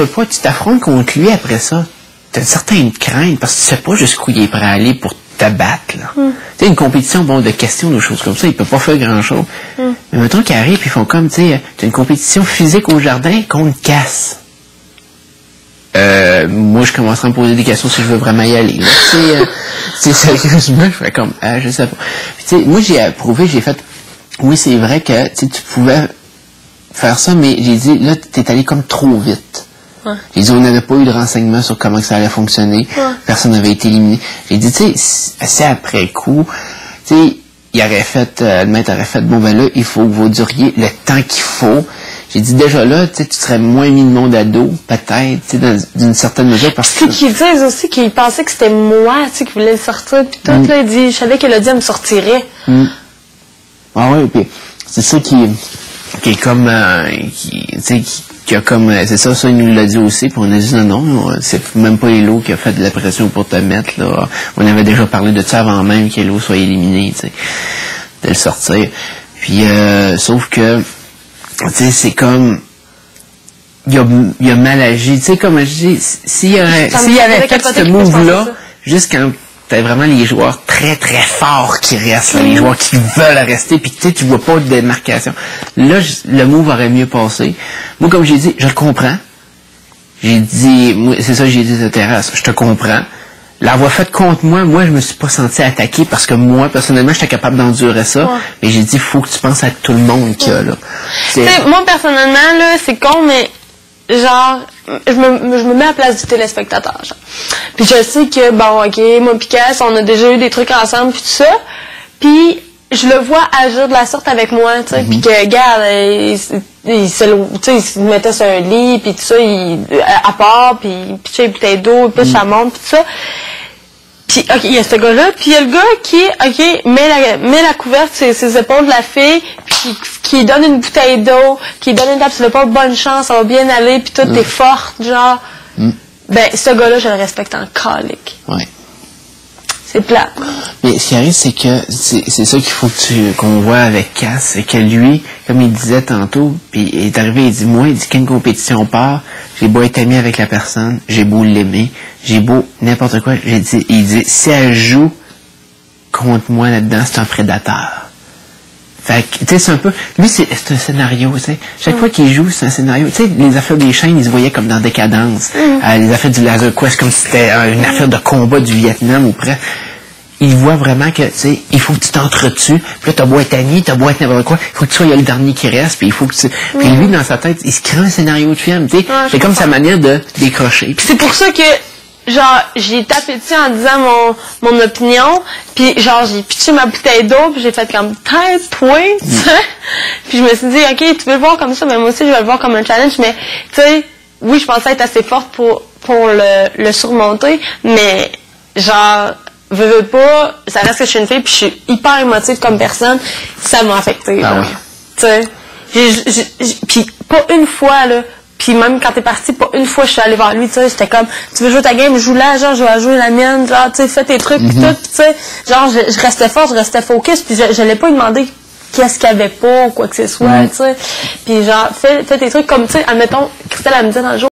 veux pas, tu t'affrontes contre lui après ça. T'as une certaine crainte, parce que tu sais pas jusqu'où il est prêt à aller pour t'abattre, là. Tu sais, une compétition, bon, de questions, de choses comme ça, il peut pas faire grand-chose. Mais mettons qu'ils arrivent, puis ils font comme, tu sais, t'as une compétition physique au jardin contre casse. Moi, je commencerai à me poser des questions si je veux vraiment y aller. Tu sais, sérieusement, je fais comme, je sais pas. Puis, tu sais, moi, j'ai approuvé, j'ai fait, oui, c'est vrai que, tu pouvais faire ça, mais j'ai dit, là, t'es allé comme trop vite. J'ai dit, on n'avait pas eu de renseignements sur comment ça allait fonctionner. Personne n'avait été éliminé. J'ai dit, tu sais, assez après coup, tu sais, il aurait fait, le maître aurait fait, bon, ben là, il faut que vous duriez le temps qu'il faut. J'ai dit, déjà là, tu sais, tu serais moins mis de monde à dos, peut-être, tu sais, d'une certaine mesure, parce que... C'est qu'ils disent aussi qu'ils pensaient que c'était moi, tu sais, qui voulait le sortir, puis tout, là, il dit, je savais qu'Elodie, elle me sortirait. Ah oui, puis c'est ça qui est comme, tu sais, qui a comme, c'est ça, il nous l'a dit aussi, puis on a dit non, c'est même pas Elo qui a fait de la pression pour te mettre, là. On avait déjà parlé de ça avant même qu'Elo soit éliminé, tu sais, de le sortir. Puis, sauf que, tu sais, c'est comme, il a mal agi, tu sais, comme je dis, s'il avait fait ce move-là, juste quand t'as vraiment les joueurs très très forts qui restent, là, les joueurs qui veulent rester, puis tu sais, tu vois pas de démarcation. Là, le move aurait mieux passé. Moi, comme j'ai dit, je le comprends. J'ai dit, c'est ça que j'ai dit de terrasse, je te comprends. L'avoir fait contre moi, je me suis pas senti attaqué parce que moi, personnellement, j'étais capable d'endurer ça. Mais j'ai dit, faut que tu penses à tout le monde qu'il y a là. Moi, personnellement, là, c'est con, mais genre, je me mets à la place du téléspectateur, genre. Puis je sais que, bon, ok, moi pis Cass, on a déjà eu des trucs ensemble pis tout ça. Puis je le vois agir de la sorte avec moi, tu sais. Puis que, regarde, il se mettait sur un lit, puis tout ça, à part, puis il pitchait une bouteille d'eau, puis ça monte, puis tout ça. Puis, ok, il y a ce gars-là, puis il y a le gars qui, ok, met la couverte sur ses épaules de la fille, puis qui donne une bouteille d'eau, qui donne une tape sur l'épaule, bonne chance, ça va bien aller, puis toi, t'es forte, genre. Ben, ce gars-là, je le respecte en calique. Ouais. C'est plat. Mais ce qui arrive, c'est que c'est ça qu'il faut qu'on voit avec Cass, c'est que lui, comme il disait tantôt, puis il est arrivé, il dit, moi, il dit qu'une compétition part, j'ai beau être ami avec la personne, j'ai beau l'aimer, j'ai beau n'importe quoi, il dit, si elle joue contre moi là-dedans, c'est un prédateur. Fait que, tu sais, c'est un peu... Lui, c'est un scénario, tu sais. Chaque fois qu'il joue, c'est un scénario. Tu sais, les affaires des chaînes, ils se voyaient comme dans Décadence. Les affaires du Laser Quest, comme si c'était une affaire de combat du Vietnam ou près. Il voit vraiment que, tu sais, il faut que tu t'entretues. Puis là, t'as beau être ami, t'as beau être n'importe quoi. Il faut que tu sois le dernier qui reste. Puis il faut que tu... Puis lui, dans sa tête, il se crée un scénario de film, tu sais. C'est comme sa manière de décrocher. Puis c'est pour ça que... Genre, j'ai tapé dessus en disant mon opinion, puis genre, j'ai pitché ma bouteille d'eau, puis j'ai fait comme tête, point, tu sais. Puis je me suis dit, ok, tu veux le voir comme ça, mais moi aussi, je vais le voir comme un challenge, mais, tu sais, oui, je pensais être assez forte pour le surmonter, mais, genre, veux pas, ça reste que je suis une fille, puis je suis hyper émotive comme personne, ça m'a affectée, tu sais. Puis pas une fois, là, puis même quand t'es parti, pas une fois je suis allée vers lui, tu sais, c'était comme, tu veux jouer ta game, joue-la, genre, je vais jouer la mienne, genre, tu sais, fais tes trucs, pis tout, tu sais, genre, je restais forte, je restais focus, puis je l'ai pas demandé qu'est-ce qu'il y avait pas, ou quoi que ce soit, tu sais, puis genre, fais tes trucs comme, tu sais, admettons, Christelle, elle me disait dans le jour,